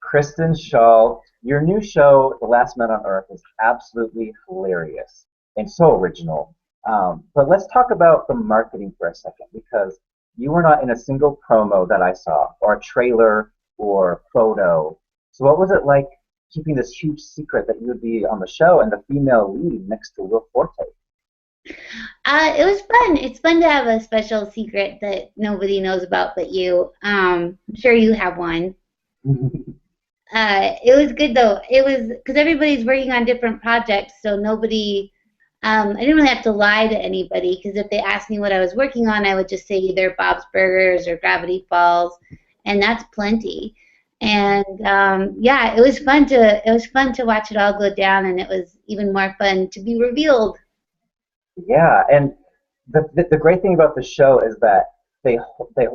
Kristen Schaal, your new show, The Last Man on Earth, is absolutely hilarious and so original. But let's talk about the marketing for a second because you were not in a single promo that I saw, or a trailer or photo. So, what was it like keeping this huge secret that you would be on the show and the female lead next to Will Forte? It was fun. It's fun to have a special secret that nobody knows about but you. I'm sure you have one. It was good though. It was because everybody's working on different projects, so nobody. I didn't really have to lie to anybody because if they asked me what I was working on, I would just say either Bob's Burgers or Gravity Falls, and that's plenty. And yeah, it was fun to watch it all go down, and it was even more fun to be revealed. Yeah, and the great thing about the show is that they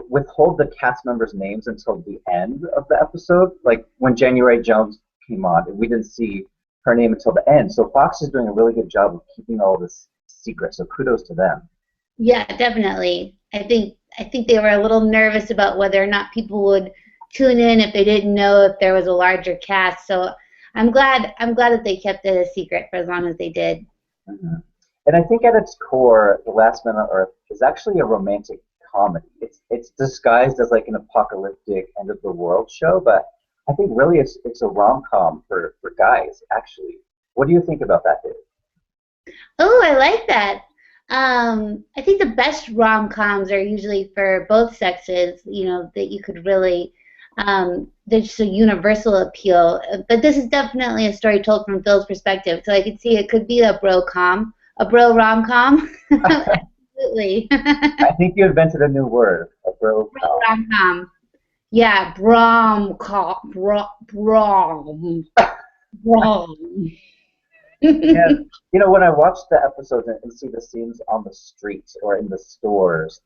withhold the cast members' names until the end of the episode. Like when January Jones came on, we didn't see her name until the end. So Fox is doing a really good job of keeping all this secret. So kudos to them. Yeah, definitely. I think they were a little nervous about whether or not people would tune in if they didn't know if there was a larger cast. So I'm glad that they kept it a secret for as long as they did. Mhm. And I think at its core, The Last Man on Earth is actually a romantic comedy. It's disguised as like an apocalyptic end of the world show, but I think really it's a rom com for guys actually. What do you think about that, Dave? Oh, I like that. I think the best rom-coms are usually for both sexes, that you could really, there's just a universal appeal. But this is definitely a story told from Phil's perspective, so I could see it could be a bro rom-com. Absolutely. I think you invented a new word, a bro Bro com. rom-com. Yeah, brom. And when I watch the episodes and see the scenes on the streets or in the stores,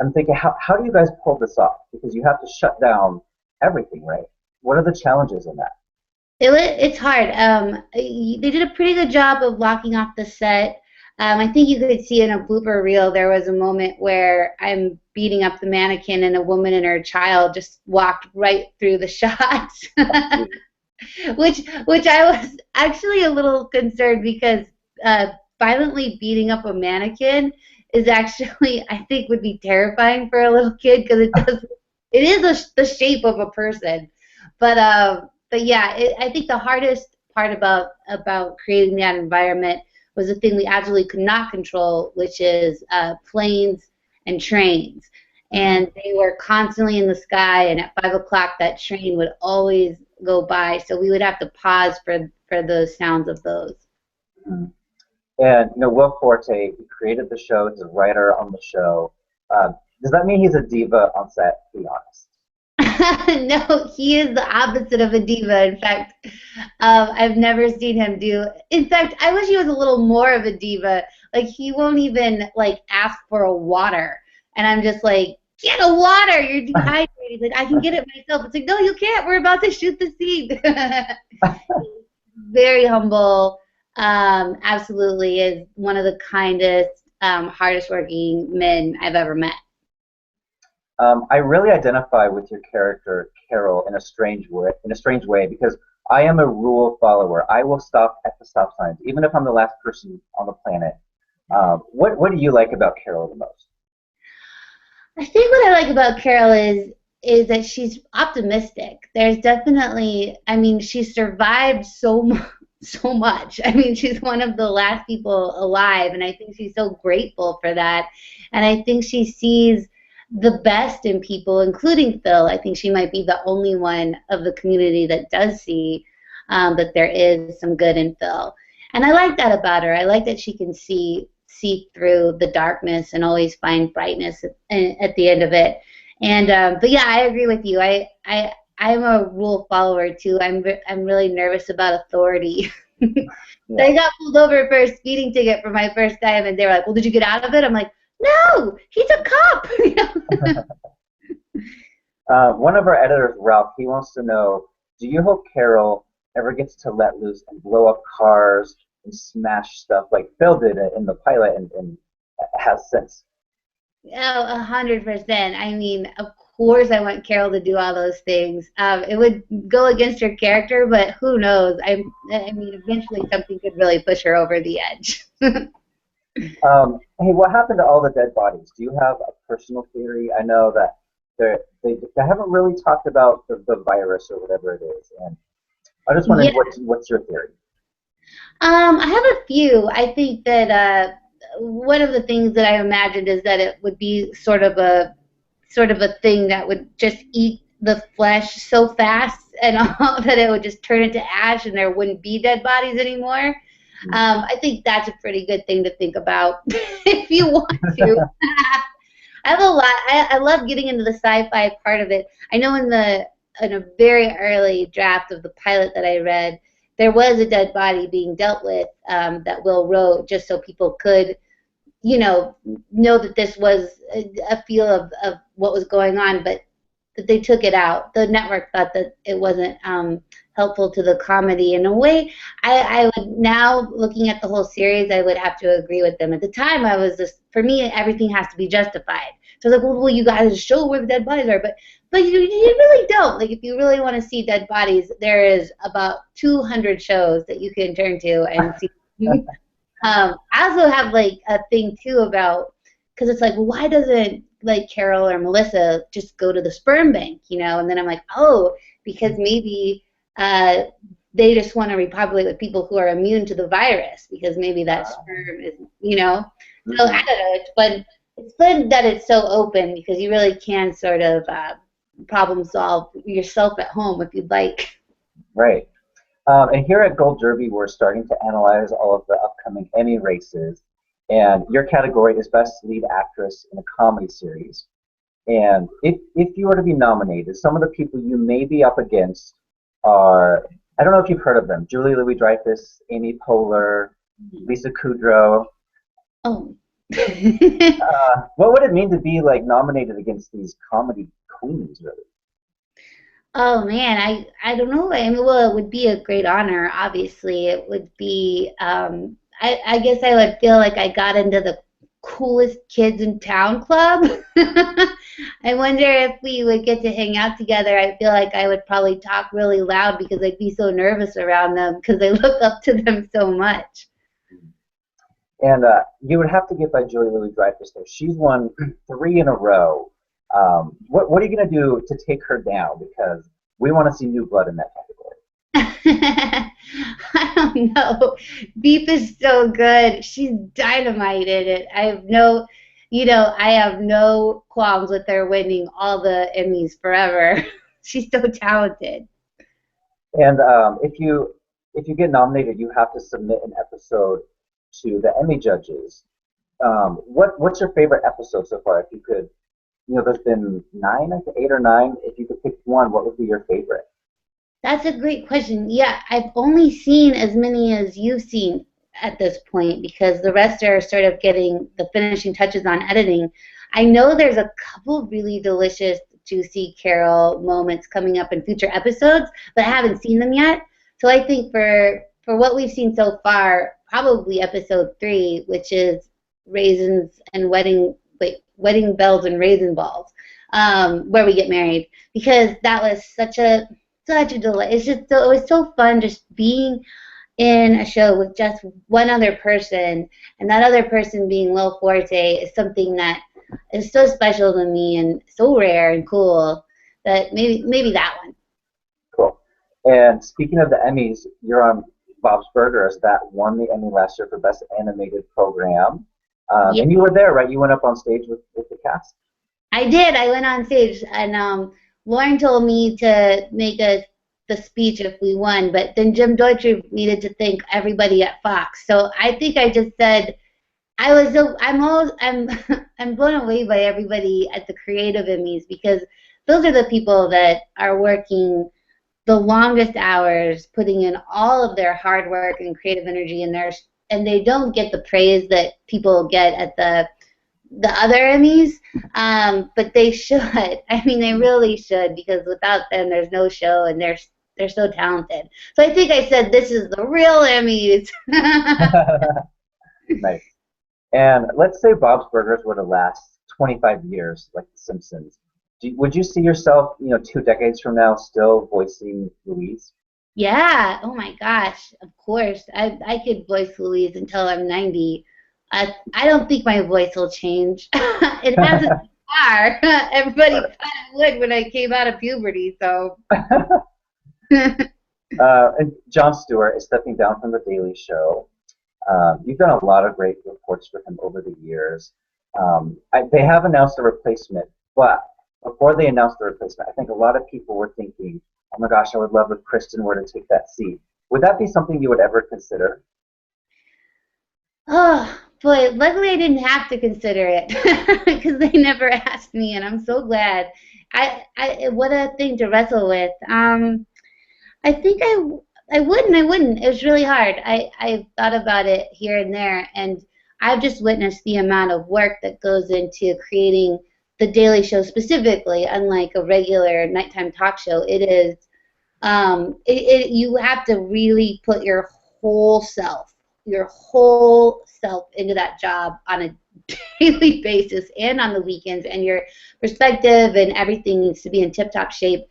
I'm thinking, how do you guys pull this off? Because you have to shut down everything, right? What are the challenges in that? It's hard. They did a pretty good job of locking off the set. I think you could see in a blooper reel there was a moment where I'm beating up the mannequin and a woman and her child just walked right through the shots, which I was actually a little concerned because violently beating up a mannequin is actually I think would be terrifying for a little kid because it is the shape of a person. But yeah, I think the hardest part about creating that environment was the thing we absolutely could not control, which is planes and trains. Mhm. And they were constantly in the sky, and at 5 o'clock that train would always go by, so we would have to pause for the sounds of those. Mhm. And Will Forte, he created the show, he's a writer on the show. Does that mean he's a diva on set? Be honest. No, he is the opposite of a diva. In fact, I've never seen him do. In fact, I wish he was a little more of a diva. Like he won't even like ask for a water, and I'm just like, get a water. You're dehydrated. He's like, I can get it myself. It's like, no, you can't. We're about to shoot the scene. Very humble. Absolutely is one of the kindest, hardest working men I've ever met. I really identify with your character Carol in a strange way, because I am a rule follower. I will stop at the stop signs, even if I'm the last person on the planet. What do you like about Carol the most? I think what I like about Carol is that she's optimistic. There's definitely, I mean, she survived so much. I mean, she's one of the last people alive, and I think she's so grateful for that. And I think she sees the best in people, including Phil. I think she might be the only one of the community that does see that there is some good in Phil. And I like that about her. I like that she can see through the darkness and always find brightness at the end of it. And but yeah, I agree with you. I'm a rule follower too. I'm really nervous about authority. Yeah. I got pulled over for a speeding ticket for my first time, and they were like, "Well, did you get out of it?" I'm like, "No, he's a cop." One of our editors, Ralph, he wants to know, do you hope Carol ever gets to let loose and blow up cars and smash stuff like Phil did in the pilot and has since? Oh, 100%. I mean, of course I want Carol to do all those things. It would go against her character, but who knows? I mean, eventually something could really push her over the edge. Hey, what happened to all the dead bodies? Do you have a personal theory? I know that they haven't really talked about the virus or whatever it is, and I'm just wondering Yeah. what's your theory? I have a few. I think that one of the things that I imagined is that it would be sort of a thing that would just eat the flesh so fast and all that it would just turn into ash and there wouldn't be dead bodies anymore. I think that's a pretty good thing to think about if you want to. I have a lot. I love getting into the sci-fi part of it. I know in a very early draft of the pilot that I read, there was a dead body being dealt with that Will wrote just so people could, know that this was a feel of what was going on, but that they took it out. The network thought that it wasn't helpful to the comedy. In a way, I would now, looking at the whole series, I would have to agree with them. At the time, I was just, for me, everything has to be justified. So I was like, well, you guys show where the dead bodies are, but you really don't. Like, if you really want to see dead bodies, there is about 200 shows that you can turn to and see. I also have like a thing too about, because it's like, well, why doesn't like Carol or Melissa just go to the sperm bank, And then I'm like, oh, because maybe they just want to repopulate with people who are immune to the virus, because maybe that sperm is. So I don't know. It's fun that it's so open because you really can sort of problem solve yourself at home if you'd like. Right. And here at Gold Derby, we're starting to analyze all of the upcoming Emmy races. And your category is Best Lead Actress in a Comedy Series. And if you were to be nominated, some of the people you may be up against are, I don't know if you've heard of them, Julie Louis-Dreyfus, Amy Poehler, Lisa Kudrow. Oh. What would it mean to be like nominated against these comedy queens, really? Oh man, I don't know. I mean, well, it would be a great honor. Obviously, it would be. I guess I would feel like I got into the coolest kids in town club. I wonder if we would get to hang out together. I feel like I would probably talk really loud because I'd be so nervous around them because I look up to them so much. And you would have to get by Julie Louis-Dreyfus there. She's won 3 in a row. What are you going to do to take her down? Because we want to see new blood in that category. I don't know. Beef is so good. She's dynamite in it. I have no qualms with her winning all the Emmys forever. She's so talented. And if you get nominated, you have to submit an episode to the Emmy judges. What's your favorite episode so far? If you could, there's been 9, I think 8 or 9. If you could pick one, what would be your favorite? That's a great question. Yeah, I've only seen as many as you've seen at this point because the rest are sort of getting the finishing touches on editing. I know there's a couple really delicious, juicy Carol moments coming up in future episodes, but I haven't seen them yet. So I think for what we've seen so far, probably episode 3, which is raisins and wedding bells and raisin balls, where we get married, because that was such a delight. It was so fun just being in a show with just one other person, and that other person being Will Forte is something that is so special to me and so rare and cool that maybe that one. Cool. And speaking of the Emmys, you're on Bob's Burgers that won the Emmy last year for Best Animated Program. Yep. And you were there, right? You went up on stage with the cast. I did. I went on stage, and Lauren told me to make the speech if we won, but then Jim Deutscher needed to thank everybody at Fox. So I think I just said I'm blown away by everybody at the Creative Emmys because those are the people that are working the longest hours, putting in all of their hard work and creative energy in there, and they don't get the praise that people get at the other Emmys, but they should. I mean, they really should, because without them, there's no show, and they're so talented. So I think I said this is the real Emmys. Nice. And let's say Bob's Burgers were to last 25 years, like The Simpsons. Would you see yourself, 2 decades from now, still voicing Louise? Yeah. Oh my gosh. Of course. I could voice Louise until I'm 90. I don't think my voice will change. It hasn't so far. Everybody thought it would when I came out of puberty. So. And Jon Stewart is stepping down from The Daily Show. You've done a lot of great reports for him over the years. They have announced a replacement, but before they announced the replacement, I think a lot of people were thinking, oh my gosh, I would love if Kristen were to take that seat. Would that be something you would ever consider? Oh boy, luckily I didn't have to consider it because they never asked me, and I'm so glad. What a thing to wrestle with. I think I wouldn't. I wouldn't. It was really hard. I've thought about it here and there, and I've just witnessed the amount of work that goes into creating the Daily Show specifically, unlike a regular nighttime talk show. It is you have to really put your whole self into that job on a daily basis and on the weekends, and your perspective and everything needs to be in tip-top shape.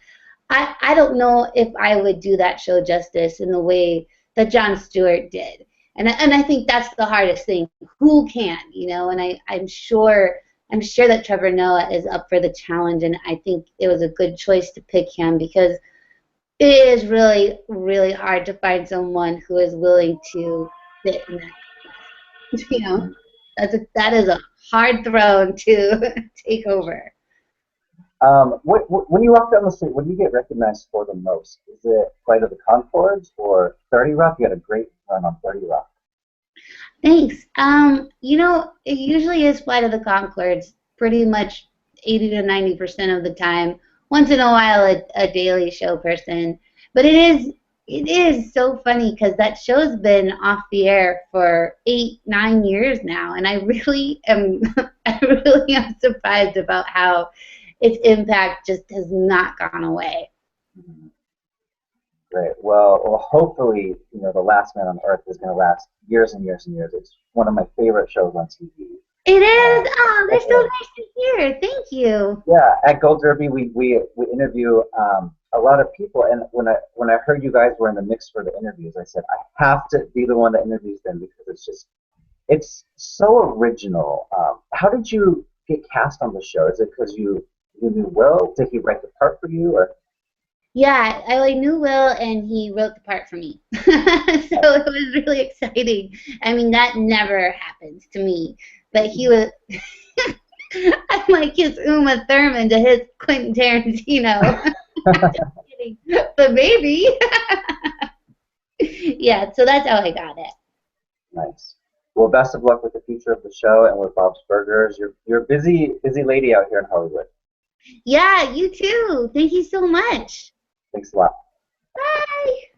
I don't know if I would do that show justice in the way that Jon Stewart did. And I think that's the hardest thing. Who can, And I'm sure that Trevor Noah is up for the challenge, and I think it was a good choice to pick him because it is really, really hard to find someone who is willing to sit in that. That is a hard throne to take over. When you walk down the street, what do you get recognized for the most? Is it Flight of the Conchords or 30 Rock? You had a great run on 30 Rock. Thanks. It usually is Flight of the Conchords, pretty much 80 to 90% of the time. Once in a while, a Daily Show person. But it is so funny because that show's been off the air for 8, 9 years now, and I really am surprised about how its impact just has not gone away. Great. Well, hopefully, The Last Man on Earth is going to last years and years and years. It's one of my favorite shows on TV. It is. Oh, they're so nice to hear. Thank you. Yeah, at Gold Derby, we interview a lot of people, and when I heard you guys were in the mix for the interviews, I said I have to be the one that interviews them because it's so original. How did you get cast on the show? Is it because you knew Will? Did he write the part for you, or? Yeah, I knew Will, and he wrote the part for me. So it was really exciting. I mean, that never happens to me. But he was, I'm like his Uma Thurman to his Quentin Tarantino. Just kidding. But maybe. Yeah, so that's how I got it. Nice. Well, best of luck with the future of the show and with Bob's Burgers. You're a busy lady out here in Hollywood. Yeah, you too. Thank you so much. Thanks a lot. Bye.